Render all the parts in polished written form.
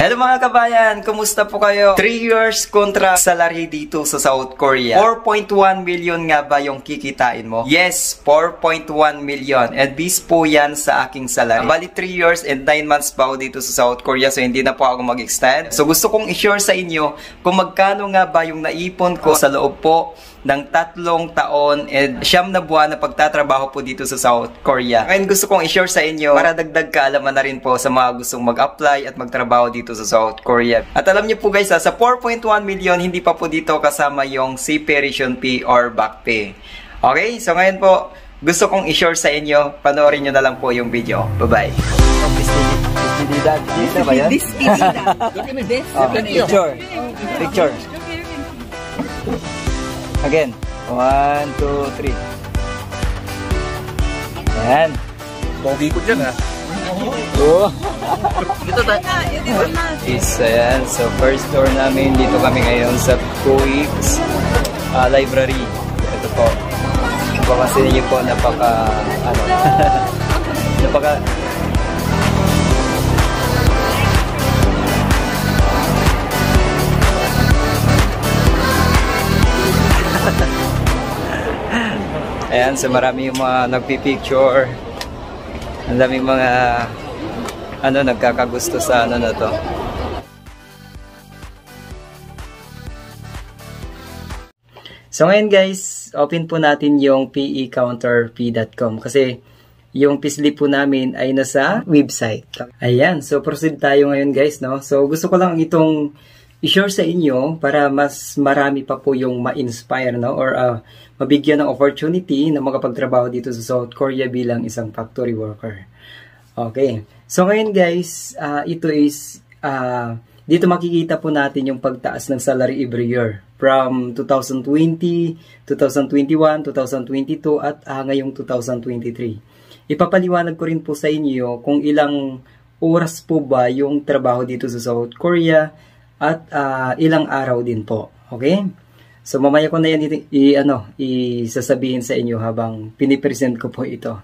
Hello mga kabayan! Kumusta po kayo? 3 years contract salary dito sa South Korea. 4.1 million nga ba yung kikitain mo? Yes, 4.1 million. And based po yan sa aking salary. Bali 3 years and 9 months pa ako dito sa South Korea, so hindi na po ako mag-extend. So gusto kong i-share sa inyo kung magkano nga ba yung naipon ko sa loob po ng 3 taon and 9 na buwan na pagtatrabaho po dito sa South Korea. Ngayon gusto kong i-share sa inyo para dagdag kaalaman na rin po sa mga gustong mag-apply at magtrabaho dito sa South Korea. At alam niyo po guys, sa 4.1 million, hindi pa po dito kasama yung separation pay or back pay. Okay? So ngayon po, gusto kong i-share sa inyo. Panoorin nyo na lang po yung video. Bye-bye. Dito ba yan? Picture. Picture. Again. 1, 2, 3. Ayan. Pogi ko dyan ha. Oh. Dito tayo. Ayan. So first tour namin. Dito kami ngayon sa Coix Library. Ito po. Papansin niyo po, napaka napaka ayan, so marami yung mga nagpipicture. Ang daming mga nagkakagusto sa na to. So ngayon guys, open po natin yung pecounterp.com kasi yung payslip po namin ay nasa website. Ayan, so proceed tayo ngayon guys, no? So gusto ko lang itong i-share sa inyo para mas marami pa po yung ma-inspire, no? Or mabigyan ng opportunity na makapagtrabaho dito sa South Korea bilang isang factory worker. Okay. So ngayon guys, ito is dito makikita po natin yung pagtaas ng salary every year from 2020, 2021, 2022 at ngayong 2023. Ipapaliwanag ko rin po sa inyo kung ilang oras po ba yung trabaho dito sa South Korea at ilang araw din po. Okay? So mamaya ko na yan isasabihin sa inyo habang pinipresent ko po ito.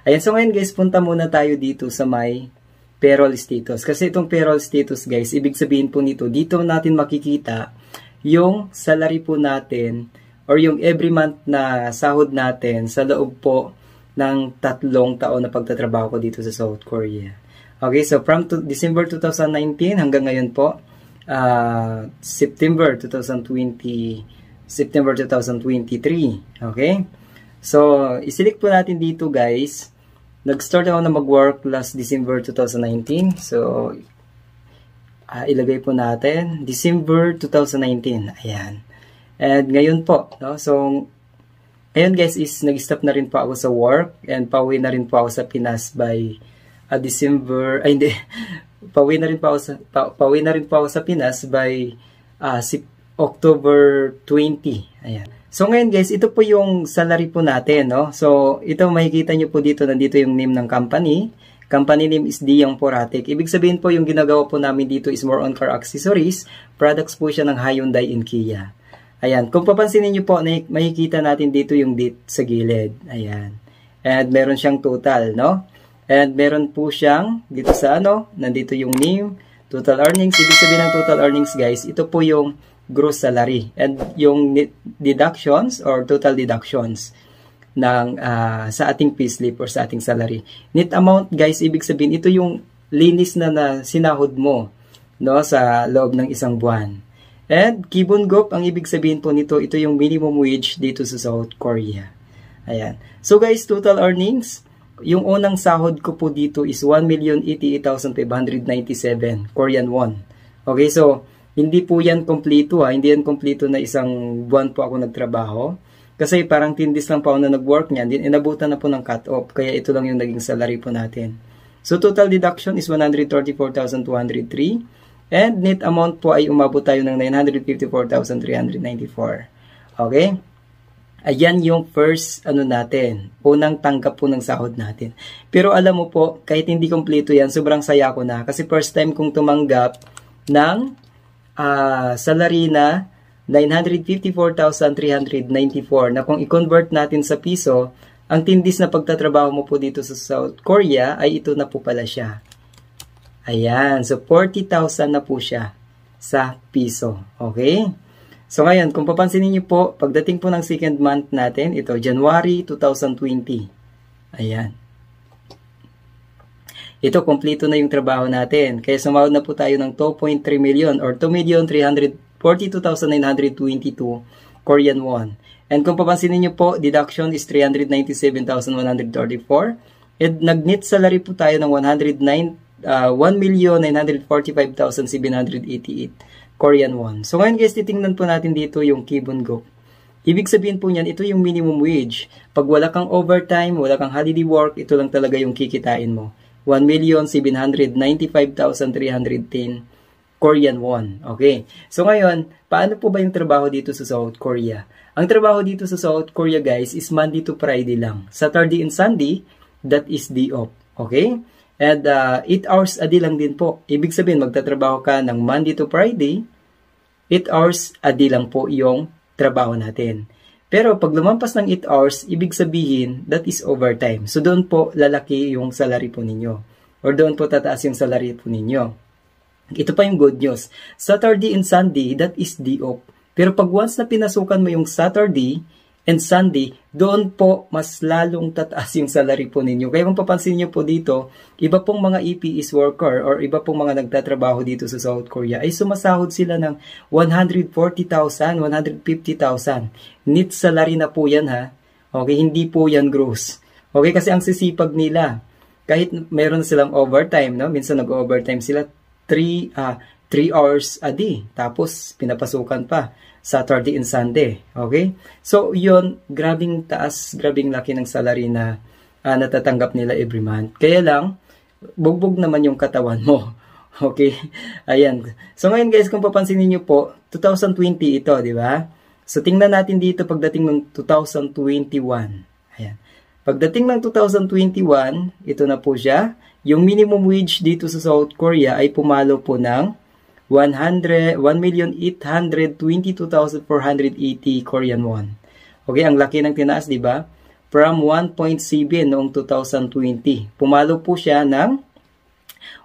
Ayan, so ngayon guys, punta muna tayo dito sa may payroll status. Kasi itong payroll status guys, ibig sabihin po nito, dito natin makikita yung salary po natin or yung every month na sahod natin sa loob po ng 3 taon na pagtatrabaho ko dito sa South Korea. Okay, so from December 2019 hanggang ngayon po, September 2023. Okay? So, i-select po natin dito guys. Nag-start ako na mag-work last December 2019. So, ilagay po natin December 2019. Ayan. And ngayon po, no? So, ngayon guys is nag-stop na rin po ako sa work and pauwi na rin po ako sa Pinas by pauwi na rin po ako sa Pinas by October 20. Ayan. So ngayon guys, ito po yung salary po natin, no? So ito makikita nyo po dito, nandito yung name ng company. Company name is Diyang Poratic. Ibig sabihin po yung ginagawa po namin dito is more on car accessories. Products po siya ng Hyundai and Kia. Ayan. Kung papansinin nyo po, makikita natin dito yung date sa gilid. Ayan. And meron siyang total, no? And meron po siyang dito sa nandito yung name, total earnings. Ibig sabihin ng total earnings guys, ito po yung gross salary. And yung deductions or total deductions ng sa ating payslip or sa ating salary. Net amount guys, ibig sabihin ito yung linis na sinahod mo, no, sa loob ng isang buwan. And Kibon-gop, ang ibig sabihin po nito, ito yung minimum wage dito sa South Korea. Ayan. So guys, total earnings, yung unang sahod ko po dito is 1,088,597 Korean won. Okay, so hindi po yan kompleto hindi yan kompleto na isang buwan po ako nagtrabaho. Kasi parang 10 days lang po ako na nag-work niyan, din inabutan na po ng cut-off. Kaya ito lang yung naging salary po natin. So total deduction is 134,203 and net amount po ay umabot tayo ng 954,394. Okay? Ayan yung first natin, unang tanggap po ng sahod natin. Pero alam mo po, kahit hindi kompleto yan, sobrang saya ko na. Kasi first time kong tumanggap ng salary na 954,394 na kung i-convert natin sa piso, ang tindis na pagtatrabaho mo po dito sa South Korea ay ito na po pala siya. Ayan. So, 40,000 na po siya sa piso. Okay? So, ngayon, kung papansinin niyo po, pagdating po ng second month natin, ito, January 2020. Ayan. Ito, kompleto na yung trabaho natin. Kaya sumahod na po tayo ng 2.3 million or 2,342,922 Korean won. And kung papansinin niyo po, deduction is 397,134. And nag-net salary po tayo ng 1,945,788 Korean won. So ngayon guys, titingnan po natin dito yung Kibon-Guk. Ibig sabihin po niyan, ito yung minimum wage. Pag wala kang overtime, wala kang holiday work, ito lang talaga yung kikitain mo. 1,795,310 Korean won. Okay. So ngayon, paano po ba yung trabaho dito sa South Korea? Ang trabaho dito sa South Korea guys is Monday to Friday lang. Saturday and Sunday, that is day off. Okay? And 8 hours a day lang din po. Ibig sabihin, magtatrabaho ka ng Monday to Friday, 8 hours a day lang po yung trabaho natin. Pero pag lumampas ng 8 hours, ibig sabihin, that is overtime. So doon po lalaki yung salary po ninyo. Or doon po tataas yung salary po ninyo. Ito pa yung good news. Saturday and Sunday, that is day off. Pero pag once na pinasukan mo yung Saturday and Sunday, doon po mas lalong tataas yung salary po ninyo. Kaya kung papansin nyo po dito, iba pong mga EPS worker or iba pong mga nagtatrabaho dito sa South Korea ay sumasahod sila ng 140,000, 150,000. Net salary na po yan ha. Okay, hindi po yan gross. Okay, kasi ang sisipag nila, kahit meron silang overtime, no? Minsan nag-overtime sila 3 hours a day. Tapos pinapasukan pa Saturday and Sunday. Okay? So, yun, grabing taas, grabing laki ng salary na natatanggap nila every month. Kaya lang, bugbog naman yung katawan mo. Okay? Ayan. So, ngayon guys, kung papansinin nyo po, 2020 ito, di ba? So, tingnan natin dito pagdating ng 2021. Ayan. Pagdating ng 2021, ito na po siya. Yung minimum wage dito sa South Korea ay pumalo po ng 1,822,480 Korean won. Okay, ang laki ng tinaas, di ba? From 1.7 noong 2020. Pumalo po siya ng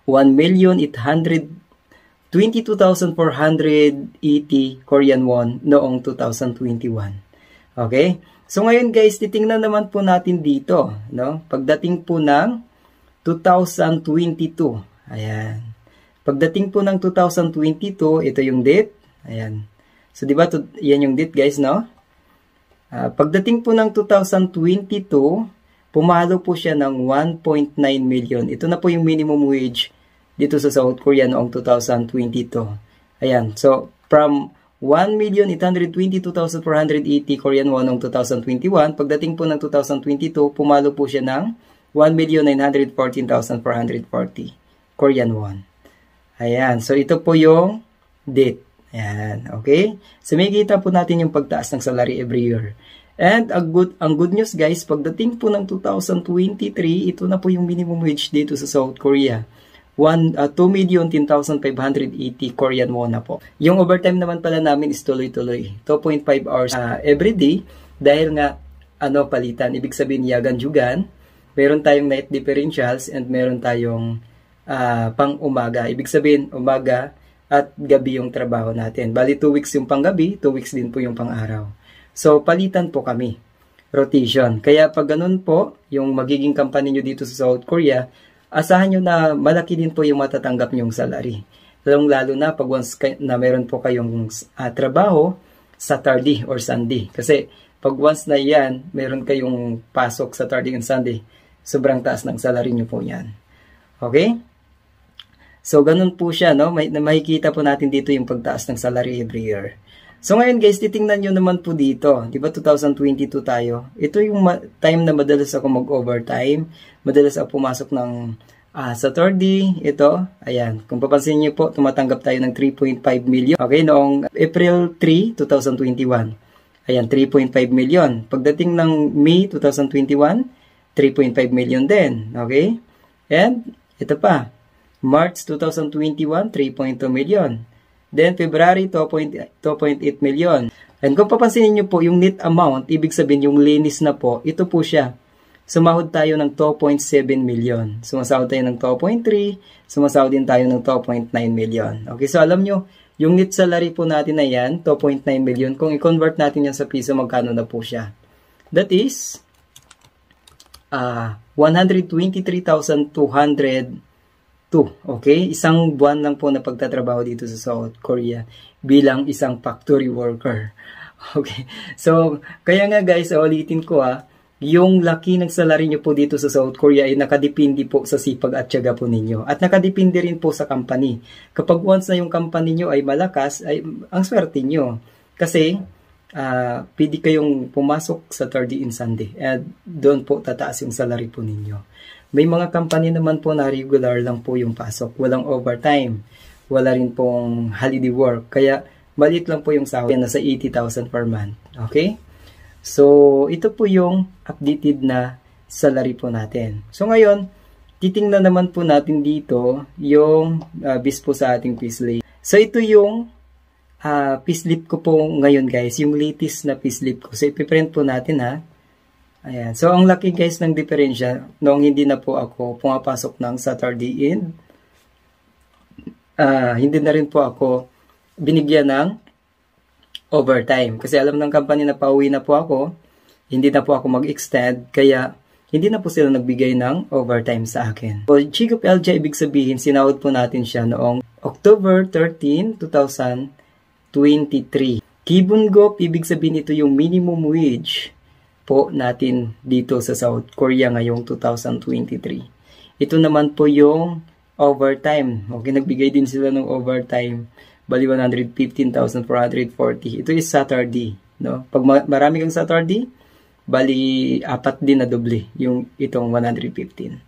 1,822,480 Korean won noong 2021. Okay? So ngayon guys, titingnan naman po natin dito, no? Pagdating po ng 2022. Ayan. Pagdating po ng 2022, ito yung date. Ayan. So, di ba, yan yung date, guys, no? Pagdating po ng 2022, pumalo po siya ng 1.9 million. Ito na po yung minimum wage dito sa South Korea noong 2022. Ayan. So, from 1,822,480 Korean won noong 2021, pagdating po ng 2022, pumalo po siya ng 1,914,440 Korean won. Ayan. So, ito po yung date. Ayan. Okay? So, may kita po natin yung pagtaas ng salary every year. And, ang good news guys, pagdating po ng 2023, ito na po yung minimum wage dito sa South Korea. 2,10,580 Korean won na po. Yung overtime naman pala namin is tuloy-tuloy. 2.5 hours every day. Dahil nga, palitan. Ibig sabihin, yagan-jugan. Meron tayong night differentials and meron tayong pang umaga. Ibig sabihin, umaga at gabi yung trabaho natin. Bali, 2 weeks yung pang gabi, 2 weeks din po yung pang araw. So, palitan po kami. Rotation. Kaya pag ganun po, yung magiging company nyo dito sa South Korea, asahan nyo na malaki din po yung matatanggap nyong salary. Lalo na pag once na meron po kayong trabaho, Saturday or Sunday. Kasi pag once na yan, meron kayong pasok Saturday and Sunday, sobrang taas ng salary nyo po yan. Okay? So, ganun po siya, no? Makikita po natin dito yung pagtaas ng salary every year. So, ngayon guys, titingnan nyo naman po dito. Di ba 2022 tayo? Ito yung time na madalas ako mag-overtime. Madalas ako pumasok ng Saturday. Ito, ayan. Kung papansin nyo po, tumatanggap tayo ng 3.5 million. Okay, noong April 3, 2021. Ayan, 3.5 million. Pagdating ng May 2021, 3.5 million din. Okay? And, ito pa. March 2021, 3.2 million. Then, February, 2.8 million. And kung papansinin nyo po, yung net amount, ibig sabihin yung linis na po, ito po siya. sumahod tayo ng 2.7 million. Sumasahod tayo ng 2.3, sumasahod din tayo ng 2.9 million. Okay, so alam nyo, yung net salary po natin na yan, 2.9 million, kung i-convert natin yan sa piso, magkano na po siya? That is 123,202. Okay? Isang buwan lang po na pagtatrabaho dito sa South Korea bilang isang factory worker. Okay? So, kaya nga guys, ulitin ko yung laki ng salary nyo po dito sa South Korea ay nakadepende po sa sipag at tiyaga po ninyo. At nakadepende rin po sa company. Kapag once na yung company nyo ay malakas, ay ang swerte nyo. Kasi, pwede kayong pumasok sa Saturday and Sunday. At doon po tataas yung salary po ninyo. May mga company naman po na regular lang po yung pasok. Walang overtime. Wala rin pong holiday work. Kaya, maliit lang po yung sahod. Nasa 80,000 per month. Okay? So, ito po yung updated na salary po natin. So, ngayon, titingnan naman po natin dito yung based po sa ating payslip. So, ito yung payslip ko po ngayon guys. Yung latest na payslip ko. So, ipiprint po natin Ayan. So, ang laki guys ng diferensya noong hindi na po ako pumapasok ng Saturday and hindi na rin po ako binigyan ng overtime. Kasi alam ng company na pauwi na po ako, hindi na po ako mag-extend, kaya hindi na po sila nagbigay ng overtime sa akin. So, Chigup LJ, ibig sabihin, sinahod po natin siya noong October 13, 2023. Kibungop, ibig sabihin ito yung minimum wage po natin dito sa South Korea ngayong 2023. Ito naman po yung overtime. Okay, nagbigay din sila ng overtime. Bali 115,440. Ito is Saturday, no? Pag marami kang Saturday, bali 4 din na doble yung itong 115.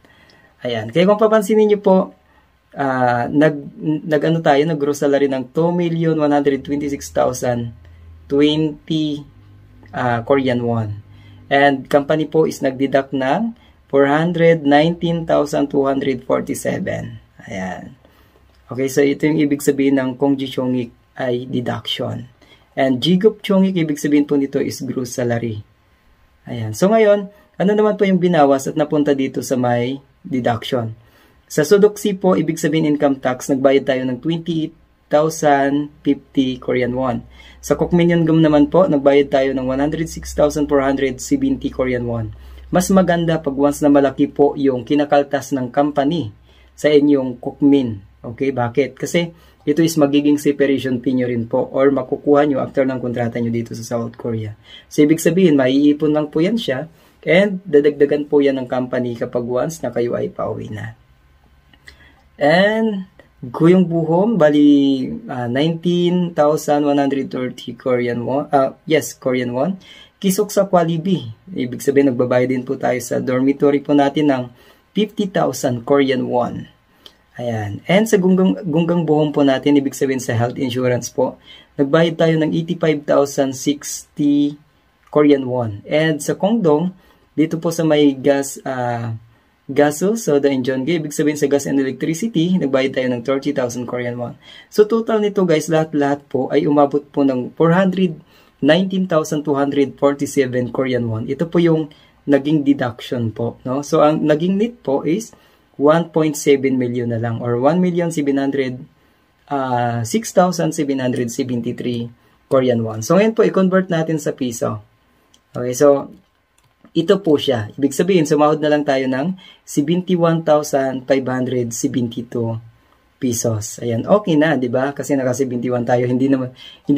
Ayan. Kaya kung papansinin niyo po, nag-gross salary ng 2,126,020 Korean won. And company po is nagdeduct ng 419,247. Ayan. Okay, so ito yung ibig sabihin ng Kongji Chongik ay deduction. And Jigup Chongik, ibig sabihin po nito is gross salary. Ayan. So ngayon, ano naman po yung binawas at napunta dito sa may deduction? Sa Sudoksi po, ibig sabihin income tax, nagbayad tayo ng 28,050 Korean won. Sa Kokminyeongum naman po, nagbayad tayo ng 106,470 Korean won. Mas maganda pag once na malaki po yung kinakaltas ng company sa inyong Kokmin. Okay, bakit? Kasi ito is magiging separation fee nyo rin po or makukuha nyo after ng kontrata nyo dito sa South Korea. So, ibig sabihin, maiipon lang po yan siya and dadagdagan po yan ng company kapag once na kayo ay pauwi na. And, Guyong Buhom, bali 19,130 Korean won. Yes, Korean won. Kisok sa Kwalibi. Ibig sabihin, nagbabayad din po tayo sa dormitory po natin ng 50,000 Korean won. Ayan. And sa Gunggang Buhom po natin, ibig sabihin sa health insurance po, nagbayad tayo ng 85,060 Korean won. And sa Kongdong, dito po sa may gaso, soda and Jeonge, ibig sabihin sa gas and electricity, nagbayad tayo ng 30,000 Korean won. So total nito guys, lahat-lahat po ay umabot po ng 419,247 Korean won. Ito po yung naging deduction po, no? So ang naging net po is 1.7 million na lang or 6,773 Korean won. So ngayon po i-convert natin sa piso. Okay, so ito po siya. Ibig sabihin, sumahod na lang tayo ng 71,572 pesos. Ayan, okay na, 'di ba? Kasi naka 71 tayo. Hindi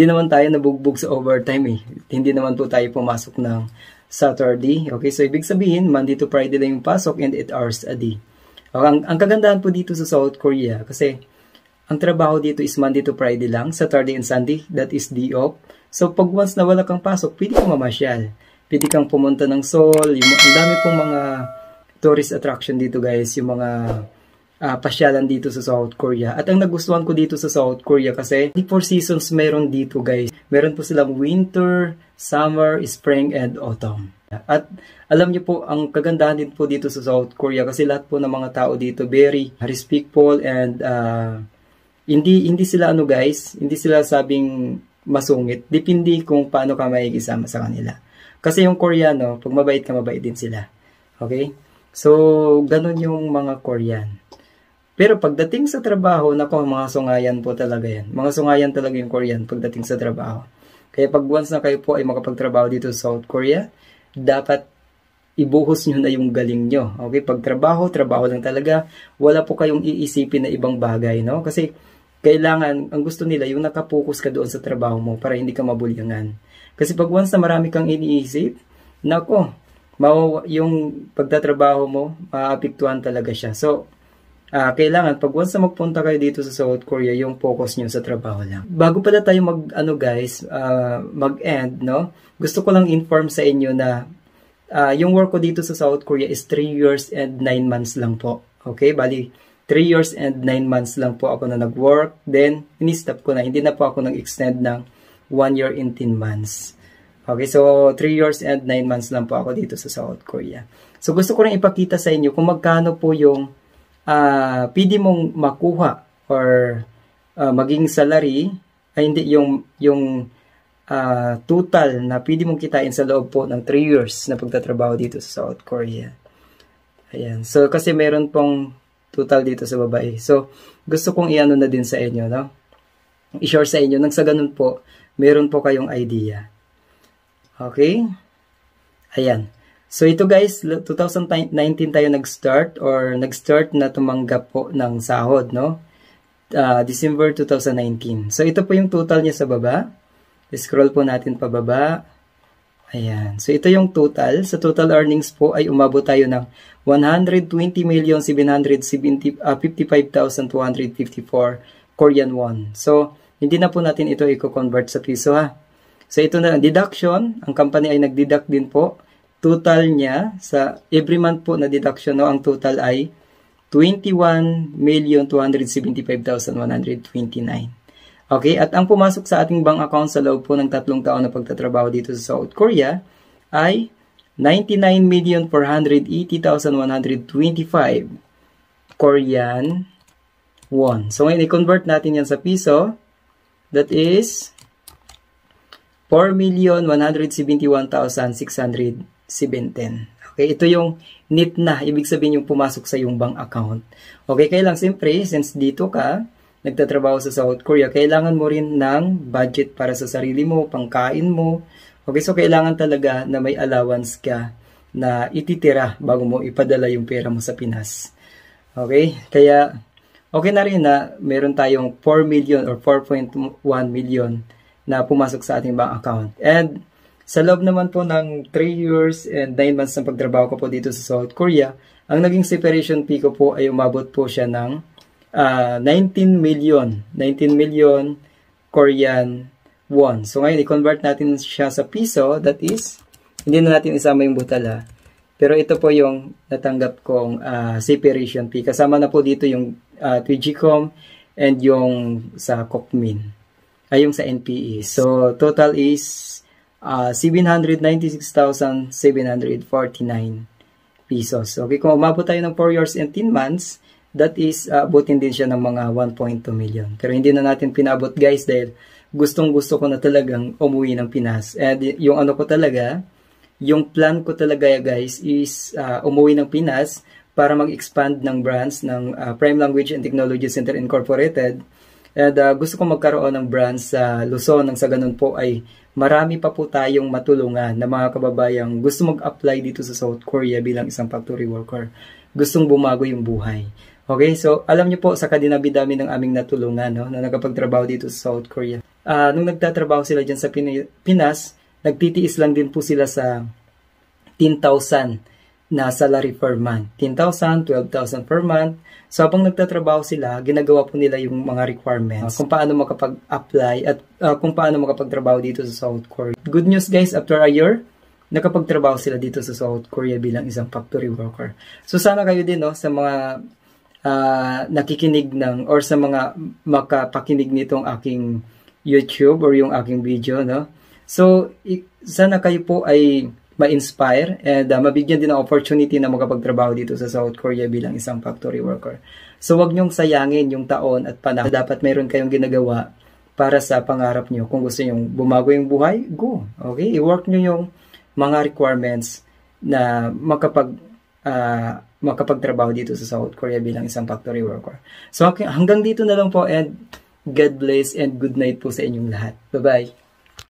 naman tayo nabugbog sa overtime Hindi naman po tayo pumasok ng Saturday. Okay, so ibig sabihin, Monday to Friday lang yung pasok and 8 hours a day. Okay, ang kagandahan po dito sa South Korea kasi ang trabaho dito is Monday to Friday lang, Saturday and Sunday, that is day off. So pag once na wala kang pasok, pwede kang mamasyal. Pwede kang pumunta ng Seoul. Ang dami pong mga tourist attraction dito guys, yung mga pasyalan dito sa South Korea. At ang nagustuhan ko dito sa South Korea kasi 4 seasons meron dito guys. Meron po silang winter, summer, spring, and autumn. At alam niyo po, ang kagandahan din po dito sa South Korea kasi lahat po ng mga tao dito very respectful and hindi sila guys, hindi sila sabing masungit. Depende kung paano ka makikisama sa kanila. Kasi yung Koreano, pag mabait ka, mabait din sila. Okay? So, ganun yung mga Korean. Pero pagdating sa trabaho, nako, mga sungayan po talaga yan. Mga sungayan talaga yung Korean pagdating sa trabaho. Kaya pag once na kayo po ay makapagtrabaho dito sa South Korea, dapat ibuhos nyo na yung galing nyo. Okay? Pag trabaho lang talaga. Wala po kayong iisipin na ibang bagay, no? Kasi kailangan, ang gusto nila, yung nakapokus ka doon sa trabaho mo para hindi ka mabulyangan. Kasi pag once na marami kang iniisip, nako, yung pagtatrabaho mo, maapektuhan talaga siya. So, kailangan, pag once na magpunta kayo dito sa South Korea, yung focus nyo sa trabaho lang. Bago pala tayo mag-end, no? Gusto ko lang inform sa inyo na yung work ko dito sa South Korea is 3 years and 9 months lang po. Okay? Bali, 3 years and 9 months lang po ako na nag-work. Then, in-stop ko na. Hindi na po ako nag-extend ng 1 year and 10 months. Okay? So, 3 years and 9 months lang po ako dito sa South Korea. So, gusto ko rin ipakita sa inyo kung magkano po yung pwede mong makuha or maging salary, ay hindi, yung total na pwede mong kitain sa loob po ng 3 years na pagtatrabaho dito sa South Korea. Ayan. So, kasi meron pong total dito sa babae. So, gusto kong iano na din sa inyo, no? I-share sa inyo. Nang sa ganun po, meron po kayong idea. Okay? Ayan. So, ito guys, 2019 tayo nag-start na tumanggap po ng sahod, no? December 2019. So, ito po yung total niya sa baba. Scroll po natin pababa. Ayan. So, ito yung total. Sa total earnings po ay umabot tayo ng 120,755,254 Korean won. So, hindi na po natin ito i-convert sa piso ha. So, ito na deduction. Ang company ay nag-deduct din po. Total niya sa every month po na deduction, no, ang total ay 21,275,129. Okay, at ang pumasok sa ating bank account sa loob po ng 3 taon na pagtatrabaho dito sa South Korea ay 99,480,125 Korean won. So ngayon i-convert natin yan sa piso. That is 4,171,617. Okay, ito yung net na, ibig sabihin yung pumasok sa yung bank account. Okay, kaya lang siyempre, since dito ka nagtatrabaho sa South Korea, kailangan mo rin ng budget para sa sarili mo, pangkain mo. Okay, so kailangan talaga na may allowance ka na ititira bago mo ipadala yung pera mo sa Pinas. Okay, kaya okay na rin na meron tayong 4 million or 4.1 million na pumasok sa ating bank account. And sa loob naman po ng 3 years and 9 months ng pagtrabaho ko po dito sa South Korea, ang naging separation fee ko po ay umabot po siya ng 19 million Korean won. So ngayon, i-convert natin siya sa piso. That is, hindi na natin isama yung butala. Pero ito po yung natanggap kong separation fee. Kasama na po dito yung Twigicom and yung sa Kokmin. Ay, yung sa NPE. So, total is 796,749 pesos. Okay, kung umabot tayo ng 4 years and 10 months, that is, abutin din siya ng mga 1.2 million. Pero hindi na natin pinabot guys dahil gustong-gusto ko na talagang umuwi ng Pinas. And yung ano ko talaga, yung plan ko talaga guys is umuwi ng Pinas para mag-expand ng branch ng Prime Language and Technology Center Incorporated. And gusto ko magkaroon ng branch sa Luzon. Nang sa ganun po ay marami pa po tayong matulungan na mga kababayang gusto mag-apply dito sa South Korea bilang isang factory worker. Gustong bumago yung buhay. Okay, so alam niyo po sa kadinabi-dami ng aming natulungan, no, na nakapagtrabaho dito sa South Korea. Nung nagtatrabaho sila dyan sa Pinas, nagtitiis lang din po sila sa 10,000 na salary per month. 10,000, 12,000 per month. So habang nagtatrabaho sila, ginagawa po nila yung mga requirements kung paano makapag-apply at kung paano makapagtrabaho dito sa South Korea. Good news guys, after a year, nakapagtrabaho sila dito sa South Korea bilang isang factory worker. So sana kayo din, no, sa mga nakikinig ng or sa mga makapakinig nitong aking YouTube or yung aking video, no? So, sana kayo po ay ma-inspire and mabigyan din ng opportunity na makapagtrabaho dito sa South Korea bilang isang factory worker. So, wag nyong sayangin yung taon at panahon. Dapat mayroon kayong ginagawa para sa pangarap nyo. Kung gusto nyong bumago yung buhay, go. Okay? I-work nyo yung mga requirements na makapagtrabaho dito sa South Korea bilang isang factory worker. So hanggang dito na lang po, and God bless and good night po sa inyong lahat. Bye-bye!